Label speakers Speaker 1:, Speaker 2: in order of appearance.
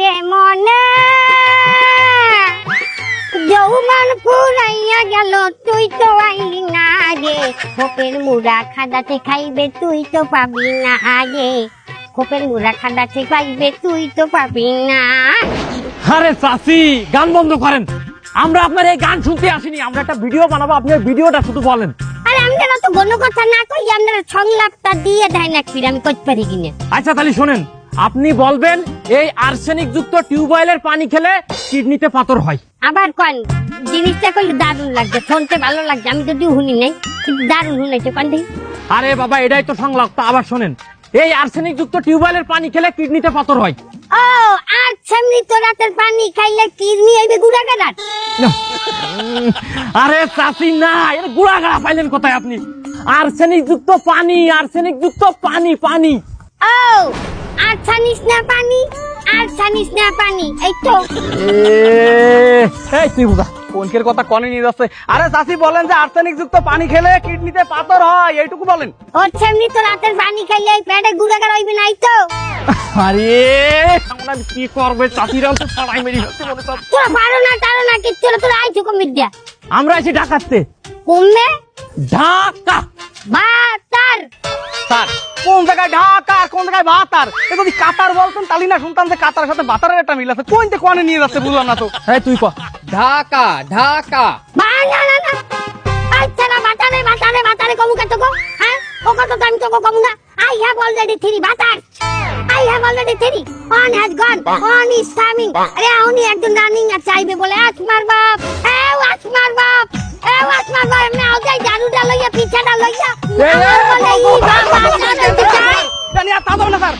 Speaker 1: রে মনে যৌবন ফুরাইয়া গেল তুই তো আইলি না রে, খোপের মুড়া খাদাতে খাইবে তুই তো পাবি না আগে, খোপের মুড়া খাদাতে খাইবে তুই তো পাবি না।
Speaker 2: আরে চাচি গান বন্ধ করেন, আমরা আপনার এই গান শুনতে আসিনি, আমরা একটা ভিডিও বানাবো, আপনি ভিডিওটা শুধু বলেন।
Speaker 1: আরে আমরা তো কোনো কথা না কই, আমরা সংলাপটা দিয়ে দেয় না, ফির আমি করতে পারি কিনা।
Speaker 2: আচ্ছা তাহলে শোনেন, আপনি বলবেন এই আর্সেনিক যুক্ত টিউবওয়েলের পানি খেলে কিডনিতে পাথর হয়।
Speaker 1: আবার কোন জিনিসটা কইলে দারুণ লাগছে, শুনতে ভালো লাগছে, আমি যদিও শুনি নাই কিন্তু দারুণ শুনাইছে কোন দেখি।
Speaker 2: আরে বাবা এটাই তো সংলাপ, তা আবার শোনেন, এই আর্সেনিক যুক্ত টিউবওয়েলের পানি খেলে কিডনিতে পাথর হয়।
Speaker 1: ও আর সামনে তো রাতের পানি খাইলে কিডনি হইবে গুড়াগাড়া।
Speaker 2: আরে চাচি না, এর গুড়াগাড়া পাইলেন কোথায় আপনি? আর্সেনিক যুক্ত পানি, আর্সেনিক যুক্ত পানি, পানি।
Speaker 1: ও আর ছানিস না পানি, আর ছানিস না পানি, এই তো।
Speaker 2: এই তুই বুঝা
Speaker 3: কোনকের কথা কনে নিয়ে যাচ্ছে। আরে চাচি বলেন যে আর্সেনিক যুক্ত পানি খেলে কিডনিতে পাথর হয়, এইটুকু বলেন।
Speaker 1: ওর সামনে তো রাতের পানি খাইলে পেটে গুড়াগাড়া হইবে না, এই তো।
Speaker 2: আরে আমরা কি করবে, চাচিরাও তো সবাই মেরে যাচ্ছে বলে তো।
Speaker 1: তোরা পারো না তারো না কিচ্ছু না, তোরা আইছো কমিট দিয়া।
Speaker 2: আমরা এসে ঢাকাতে।
Speaker 1: কমবে
Speaker 2: ঢাকা
Speaker 1: বাতার।
Speaker 3: স্যার কোন জায়গায় ঢাকা আর কোন জায়গায় বাতার? এ যদি কাতার বলতেন তাহলে না শুনতাম যে কাতার সাথে বাতারের একটা মিল আছে। কোনতে কনে নিয়ে যাচ্ছে বুঝলাম না তো।
Speaker 2: এই তুই কর।
Speaker 4: ঢাকা ঢাকা
Speaker 1: বা না না না, আচ্ছা না বাতারে বাতারে বাতারে কমু কত গো, হ্যাঁ ও কত টাইম তো কমু না। I have already 3 বাতার, I have already 3, one has gone, one is coming। আরে উনি একজন রানিং আর চাইবে বলে আসমার বাপ, এ আসমার বাপ, এ আসমার বাপ, আমি আউটাই জানুটা লইয়া পিছাটা লইয়া আমার বলে ই বাবা না চাই।
Speaker 3: জানি আর তা যাবে না স্যার।